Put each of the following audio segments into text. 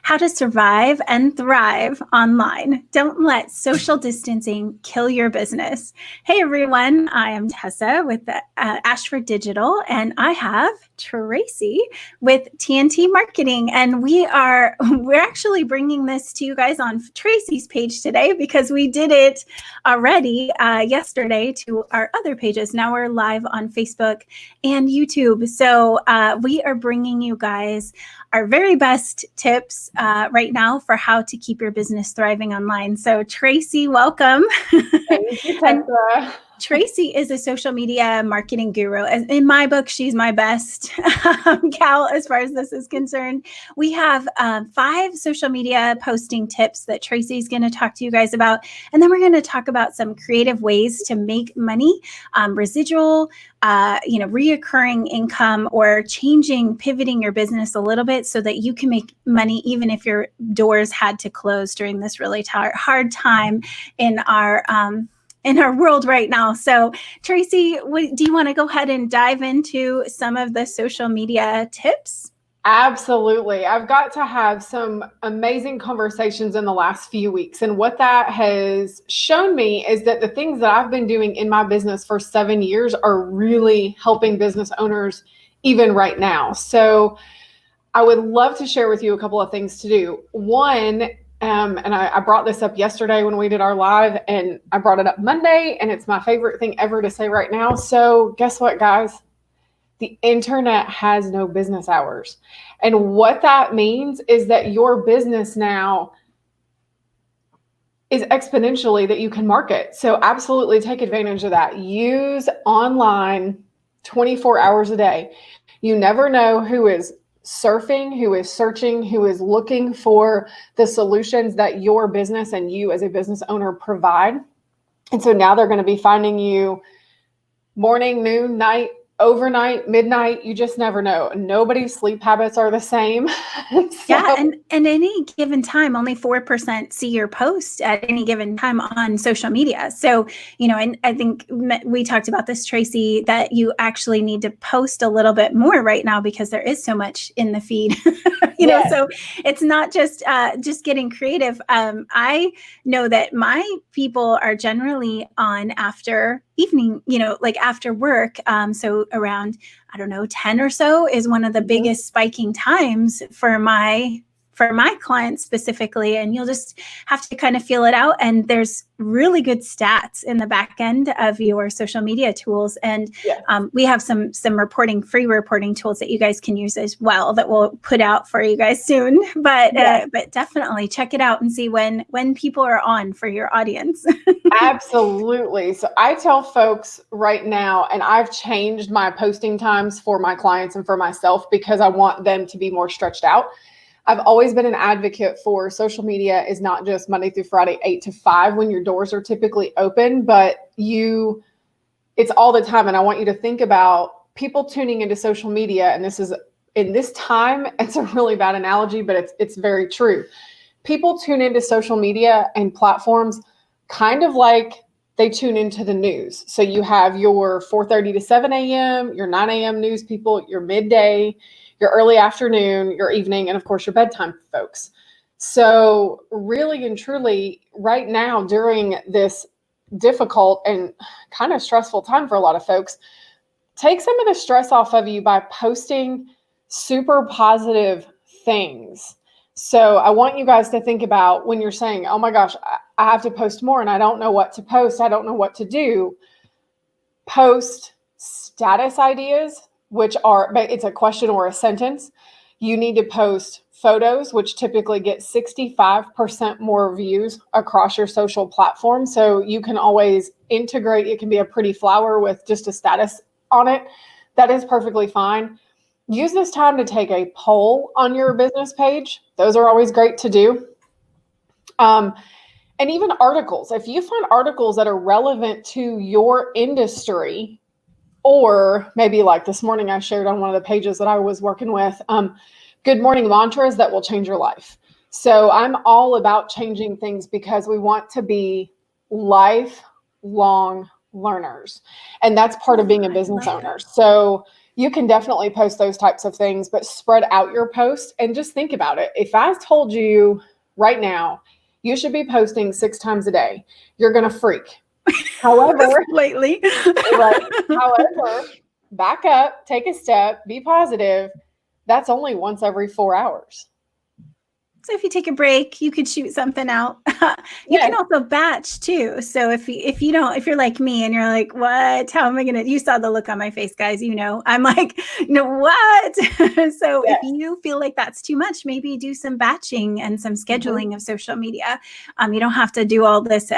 how to survive and thrive online. Don't let social distancing kill your business. Hey everyone, I am Tessa with Ashford Digital, and I have Tracy with TNT Marketing, and we're actually bringing this to you guys on Tracy's page today because we did it already yesterday to our other pages. Now we're live on Facebook and YouTube, so we are bringing you guys our very best tips right now for how to keep your business thriving online. So Tracy, welcome. Thank you, Tessa. Tracy is a social media marketing guru. In my book, she's my best gal as far as this is concerned. We have 5 social media posting tips that Tracy's going to talk to you guys about. And then we're going to talk about some creative ways to make money, residual, reoccurring income, or pivoting your business a little bit so that you can make money even if your doors had to close during this really hard time in our world right now. So Tracy, do you want to go ahead and dive into some of the social media tips? Absolutely. I've got to have some amazing conversations in the last few weeks. And what that has shown me is that the things that I've been doing in my business for 7 years are really helping business owners even right now. So I would love to share with you a couple of things to do. One, and I brought this up yesterday when we did our live, and I brought it up Monday, and it's my favorite thing ever to say right now. So guess what, guys? The internet has no business hours. And what that means is that your business now is exponentially that you can market. So absolutely take advantage of that. Use online 24 hours a day. You never know who is surfing, who is searching, who is looking for the solutions that your business and you as a business owner provide. And so now they're going to be finding you morning, noon, night, overnight, midnight. You just never know. Nobody's sleep habits are the same. Yeah. And any given time, only 4% see your post at any given time on social media. So, and I think we talked about this, Tracy, that you actually need to post a little bit more right now because there is so much in the feed, Yes. So it's not just getting creative. I know that my people are generally on after evening, like after work. So around, 10 or so is one of the biggest spiking times for my clients specifically. And you'll just have to kind of feel it out. And there's really good stats in the back end of your social media tools. And we have some free reporting tools that you guys can use as well that we'll put out for you guys soon. But definitely check it out and see when people are on for your audience. Absolutely. So I tell folks right now, and I've changed my posting times for my clients and for myself because I want them to be more stretched out. I've always been an advocate for social media is not just Monday through Friday, 8 to 5 when your doors are typically open, but it's all the time. And I want you to think about people tuning into social media. And this is in this time, it's a really bad analogy, but it's very true. People tune into social media and platforms kind of like they tune into the news. So you have your 4:30 to 7 a.m., your 9 a.m. news people, your midday, your early afternoon, your evening, and of course your bedtime folks. So really and truly right now during this difficult and kind of stressful time for a lot of folks, take some of the stress off of you by posting super positive things. So I want you guys to think about when you're saying, oh my gosh, I have to post more and I don't know what to post. I don't know what to do. Post status ideas, but it's a question or a sentence. You need to post photos, which typically get 65% more views across your social platform. So you can always integrate. It can be a pretty flower with just a status on it. That is perfectly fine. Use this time to take a poll on your business page. Those are always great to do. And even articles. If you find articles that are relevant to your industry, or maybe like this morning I shared on one of the pages that I was working with, good morning mantras that will change your life. So I'm all about changing things because we want to be lifelong learners. And that's part of being a business owner. So you can definitely post those types of things, but spread out your post and just think about it. If I told you right now, you should be posting 6 times a day, you're going to freak. However, lately, right? However, back up, take a step, be positive. That's only once every 4 hours. So if you take a break, you could shoot something out. You Yes. can also batch too. So if you're like me and you're like, what? How am I gonna? You saw the look on my face, guys. I'm like, what? So if you feel like that's too much, maybe do some batching and some scheduling of social media. You don't have to do all this,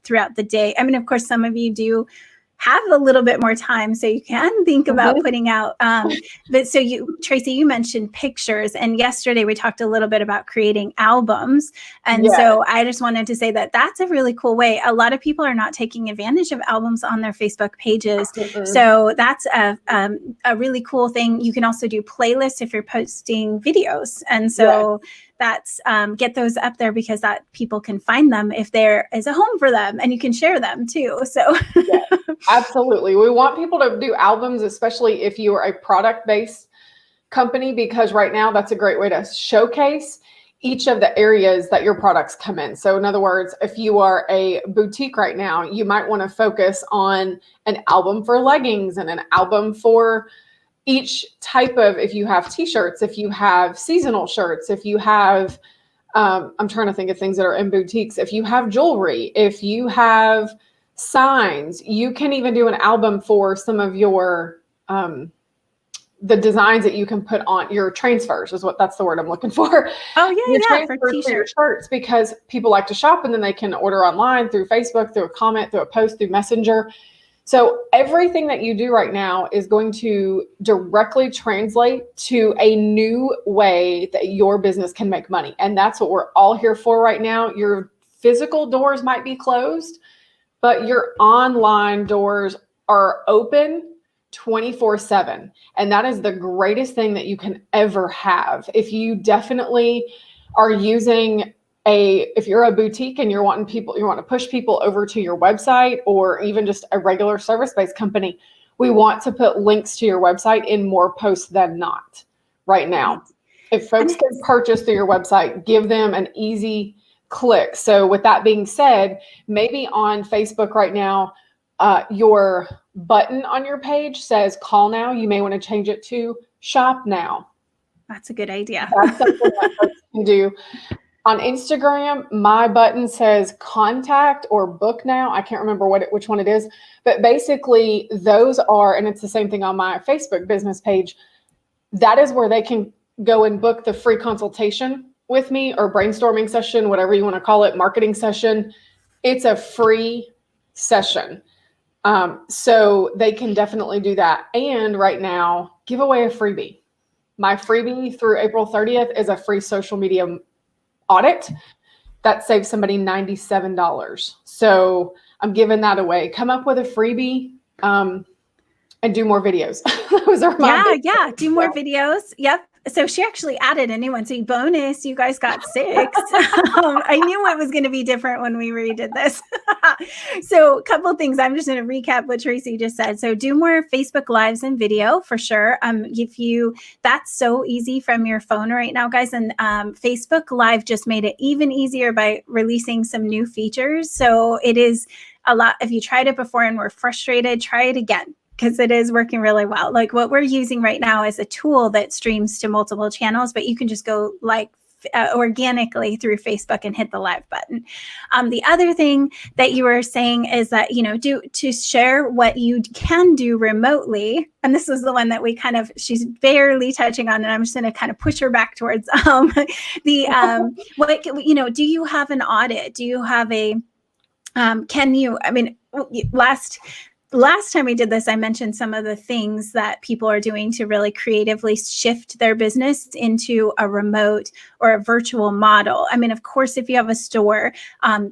throughout the day. I mean, of course, some of you do have a little bit more time, so you can think about putting out. But so Tracy, you mentioned pictures, and yesterday we talked a little bit about creating albums. And so I just wanted to say that that's a really cool way. A lot of people are not taking advantage of albums on their Facebook pages. So that's a really cool thing. You can also do playlists if you're posting videos. And so that's get those up there, because that people can find them if there is a home for them, and you can share them too. So absolutely. We want people to do albums, especially if you are a product-based company, because right now that's a great way to showcase each of the areas that your products come in. So in other words, if you are a boutique right now, you might want to focus on an album for leggings and an album for each type of, if you have t-shirts, if you have seasonal shirts, if you have, I'm trying to think of things that are in boutiques. If you have jewelry, if you have signs, you can even do an album for some of your, the designs that you can put on your transfers that's the word I'm looking for. For your shirts, because people like to shop and then they can order online through Facebook, through a comment, through a post, through Messenger. So everything that you do right now is going to directly translate to a new way that your business can make money. And that's what we're all here for right now. Your physical doors might be closed, but your online doors are open 24/7. And that is the greatest thing that you can ever have. If you definitely are using if you're a boutique and you want to push people over to your website, or even just a regular service-based company, we want to put links to your website in more posts than not right now. If folks can purchase through your website, give them an easy click. So with that being said, maybe on Facebook right now, your button on your page says call now. You may want to change it to shop now. That's a good idea. That's something that folks can do. On Instagram, my button says contact or book now. I can't remember which one it is, but basically those are, and it's the same thing on my Facebook business page. That is where they can go and book the free consultation with me, or brainstorming session, whatever you want to call it, marketing session. It's a free session. So they can definitely do that. And right now, give away a freebie. My freebie through April 30th is a free social media audit that saves somebody $97. So I'm giving that away. Come up with a freebie and do more videos. Those are my do more videos. Yep. So she actually added a new one. So bonus, you guys got 6. I knew it was going to be different when we redid this. So a couple of things. I'm just going to recap what Tracy just said. So do more Facebook Lives and video for sure. That's so easy from your phone right now, guys. And Facebook Live just made it even easier by releasing some new features. So it is a lot. If you tried it before and were frustrated, try it again, because it is working really well. Like what we're using right now is a tool that streams to multiple channels, but you can just go organically through Facebook and hit the live button. The other thing that you were saying is that, to share what you can do remotely. And this is the one that she's barely touching on, and I'm just going to kind of push her back towards do you have an audit? Do you have last time we did this, I mentioned some of the things that people are doing to really creatively shift their business into a remote or a virtual model. I mean, of course, if you have a store,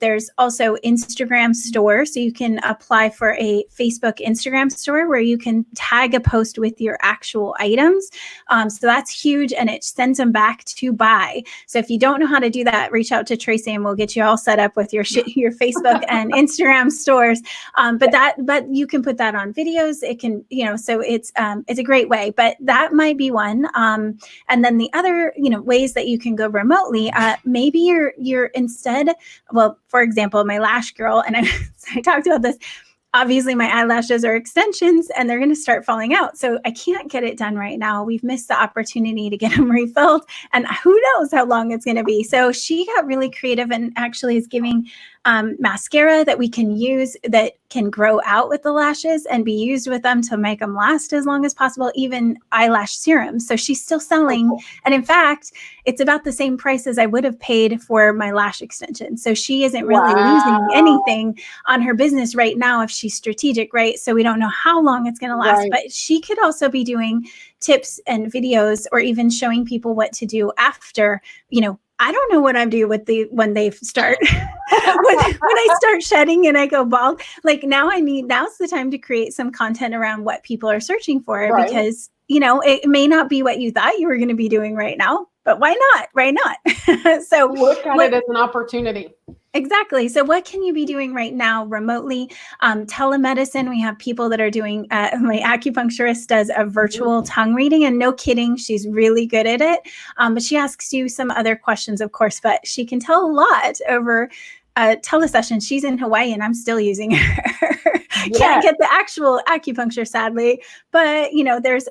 there's also Instagram store. So you can apply for a Facebook Instagram store where you can tag a post with your actual items. So that's huge, and it sends them back to buy. So if you don't know how to do that, reach out to Tracy and we'll get you all set up with your Facebook and Instagram stores. But you can put that on videos. It can, so it's a great way, but that might be one. And then the other, ways that you can go remotely, maybe you're instead, well, for example, my lash girl, and I talked about this. Obviously, my eyelashes are extensions and they're going to start falling out. So I can't get it done right now. We've missed the opportunity to get them refilled. And who knows how long it's going to be. So she got really creative and actually is giving mascara that we can use that can grow out with the lashes and be used with them to make them last as long as possible, even eyelash serums. So she's still selling. Oh, cool. And in fact, it's about the same price as I would have paid for my lash extension. So she isn't really losing anything on her business right now if she's strategic, right? So we don't know how long it's going to last, but she could also be doing tips and videos or even showing people what to do after, I don't know what I do when they start, when I start shedding and I go bald, like now's the time to create some content around what people are searching for, because, it may not be what you thought you were going to be doing right now, but why not? Why not? So look at it as an opportunity. Exactly. So what can you be doing right now remotely? Telemedicine, we have people that are doing, my acupuncturist does a virtual tongue reading, and no kidding, she's really good at it. But she asks you some other questions, of course, but she can tell a lot over a telesession. She's in Hawaii and I'm still using her. Can't get the actual acupuncture, sadly, but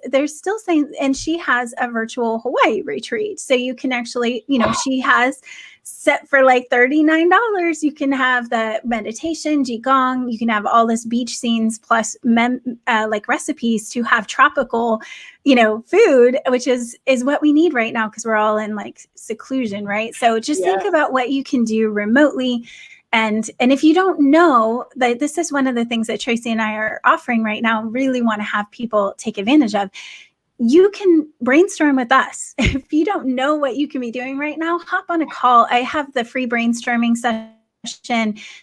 there's still saying, and she has a virtual Hawaii retreat. So you can actually, she has set for like $39. You can have the meditation, Qigong, you can have all this beach scenes plus like recipes to have tropical, food, which is what we need right now because we're all in like seclusion, right? So just think about what you can do remotely. And if you don't know, that this is one of the things that Tracy and I are offering right now, really want to have people take advantage of. You can brainstorm with us. If you don't know what you can be doing right now, hop on a call. I have the free brainstorming session.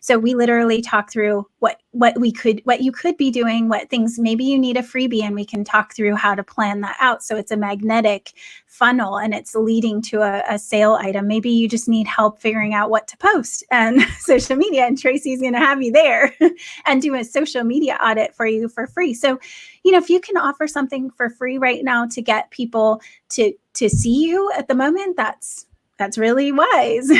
So we literally talk through what you could be doing, what things, maybe you need a freebie, and we can talk through how to plan that out. So it's a magnetic funnel and it's leading to a sale item. Maybe you just need help figuring out what to post and social media, and Tracy's going to have you there and do a social media audit for you for free. So, if you can offer something for free right now to get people to see you at the moment, that's really wise.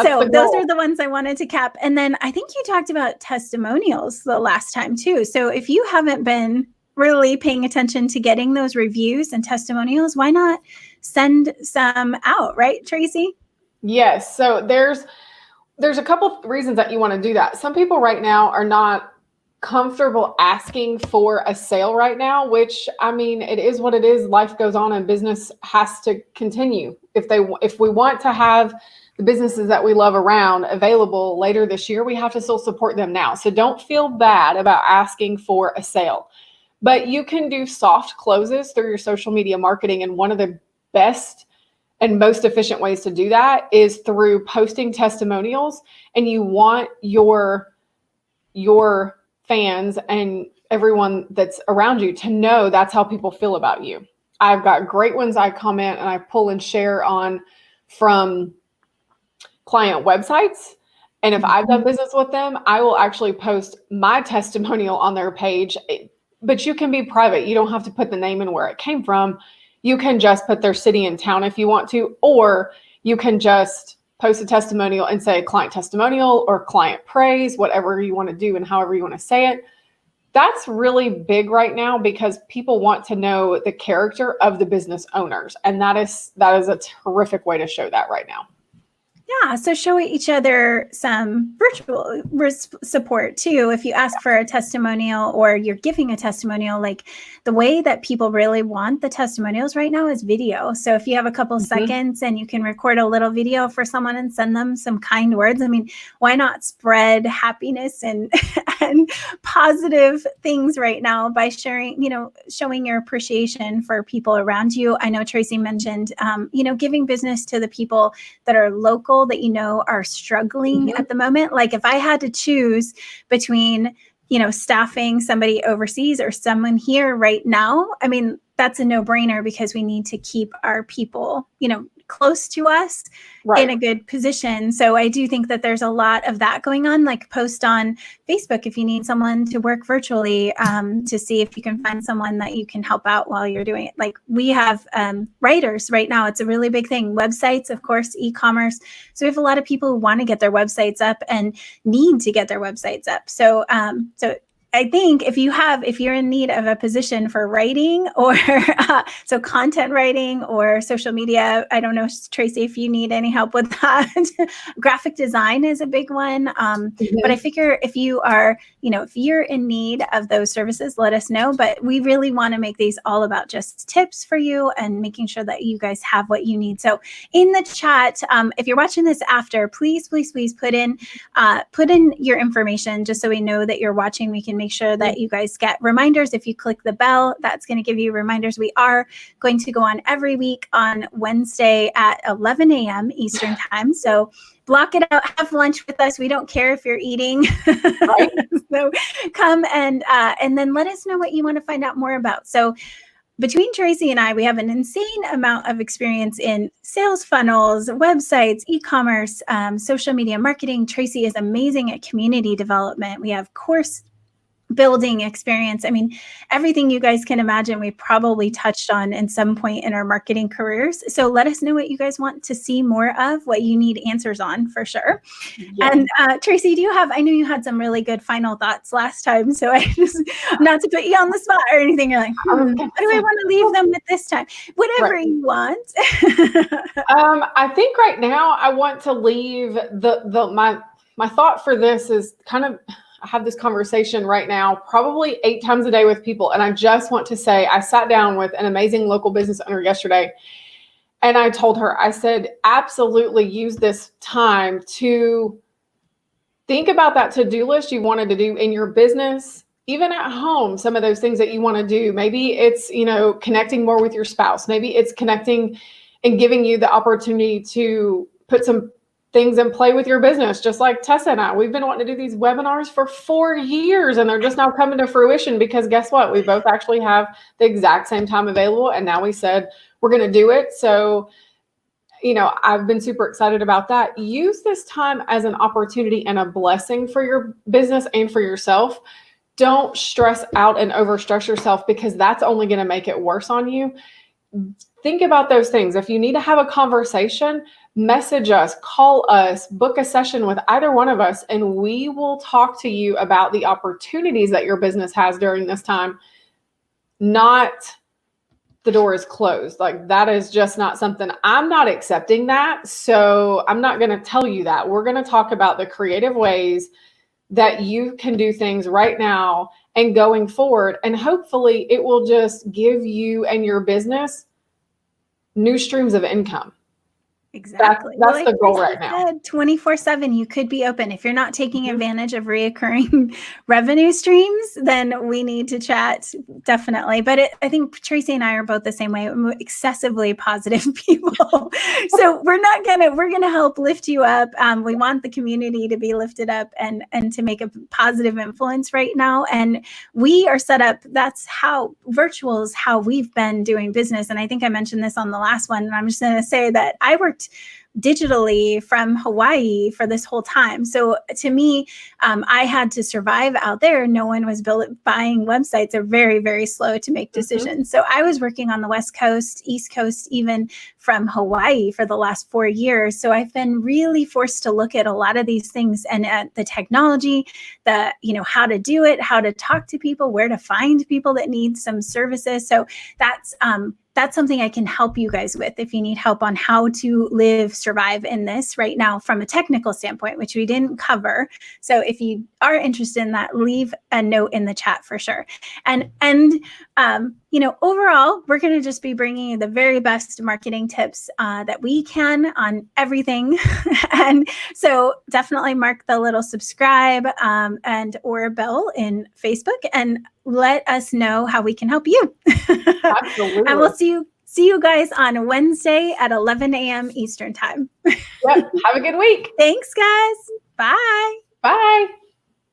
So those are the ones I wanted to cap. And then I think you talked about testimonials the last time too. So if you haven't been really paying attention to getting those reviews and testimonials, why not send some out, right, Tracy? Yes. So there's a couple of reasons that you want to do that. Some people right now are not comfortable asking for a sale right now, which, it is what it is. Life goes on and business has to continue. If we want to have the businesses that we love around available later this year, we have to still support them now. So don't feel bad about asking for a sale, but you can do soft closes through your social media marketing. And one of the best and most efficient ways to do that is through posting testimonials. And you want your fans and everyone that's around you to know that's how people feel about you. I've got great ones I comment and I pull and share on from client websites. And if I've done business with them, I will actually post my testimonial on their page, but you can be private. You don't have to put the name and where it came from. You can just put their city and town if you want to, or you can just post a testimonial and say client testimonial or client praise, whatever you want to do and however you want to say it. That's really big right now because people want to know the character of the business owners. And that is a terrific way to show that right now. Yeah, so show each other some virtual support too. If you ask for a testimonial or you're giving a testimonial, like the way that people really want the testimonials right now is video. So if you have a couple seconds and you can record a little video for someone and send them some kind words, why not spread happiness and positive things right now by sharing, showing your appreciation for people around you. I know Tracy mentioned, giving business to the people that are local that are struggling at the moment. Like if I had to choose between, staffing somebody overseas or someone here right now, that's a no-brainer because we need to keep our people, close to us in a good position. So I do think that there's a lot of that going on, like post on Facebook if you need someone to work virtually, to see if you can find someone that you can help out while you're doing it. Like we have writers right now. It's a really big thing. Websites, of course, e-commerce. So we have a lot of people who want to get their websites up and need to get their websites up. So I think if you're in need of a position for writing or so content writing or social media, I don't know, Tracy, if you need any help with that. Graphic design is a big one. But I figure if you are, if you're in need of those services, let us know. But we really want to make these all about just tips for you and making sure that you guys have what you need. So in the chat, if you're watching this after, please put in your information just so we know that you're watching. We can make sure that you guys get reminders. If you click the bell, that's going to give you reminders. We are going to go on every week on Wednesday at 11 a.m. Eastern time. So block it out, have lunch with us. We don't care if you're eating. Right. So come and then let us know what you want to find out more about. So between Tracy and I, we have an insane amount of experience in sales funnels, websites, e-commerce, social media marketing. Tracy is amazing at community development. We have course building experience. I mean, everything you guys can imagine, we probably touched on in some point in our marketing careers. So let us know what you guys want to see more of, what you need answers on for sure. Yes. And Tracy, I know you had some really good final thoughts last time. So I just, not to put you on the spot or anything, you're like, what do I want to leave them with this time? Whatever you want. I think right now I want to leave my thought for this is kind of, I have this conversation right now, probably 8 times a day with people. And I just want to say, I sat down with an amazing local business owner yesterday. And I told her, I said, absolutely use this time to think about that to-do list you wanted to do in your business, even at home, some of those things that you want to do. Maybe it's, connecting more with your spouse. Maybe it's connecting and giving you the opportunity to put some things in play with your business, just like Tessa and I. We've been wanting to do these webinars for 4 years, and they're just now coming to fruition because guess what? We both actually have the exact same time available, and now we said we're going to do it. So, I've been super excited about that. Use this time as an opportunity and a blessing for your business and for yourself. Don't stress out and overstress yourself because that's only going to make it worse on you. Think about those things. If you need to have a conversation, message us, call us, book a session with either one of us, and we will talk to you about the opportunities that your business has during this time. Not the door is closed. Like that is just not something, I'm not accepting that. So I'm not going to tell you that. We're going to talk about the creative ways that you can do things right now and going forward. And hopefully it will just give you and your business new streams of income. Exactly. That's the goal right now. 24/7, you could be open. If you're not taking advantage of reoccurring revenue streams, then we need to chat definitely. But I think Tracy and I are both the same way. We're excessively positive people. So we're going to help lift you up. We want the community to be lifted up and to make a positive influence right now. And we are set up. That's how virtual is how we've been doing business. And I think I mentioned this on the last one. And I'm just going to say that I worked digitally from Hawaii for this whole time. So to me, I had to survive out there. No one was buying websites. They're very, very slow to make decisions. So I was working on the West Coast, East Coast, even from Hawaii for the last 4 years. So I've been really forced to look at a lot of these things and at the technology, how to do it, how to talk to people, where to find people that need some services. So that's something I can help you guys with if you need help on how to survive in this right now from a technical standpoint, which we didn't cover. So if you are interested in that, leave a note in the chat for sure. And overall, we're going to just be bringing you the very best marketing tips that we can on everything. And so definitely mark the little subscribe and or bell in Facebook and let us know how we can help you. Absolutely. And we'll see you guys on Wednesday at 11 a.m. Eastern time. Yep. Have a good week. Thanks, guys. Bye. Bye.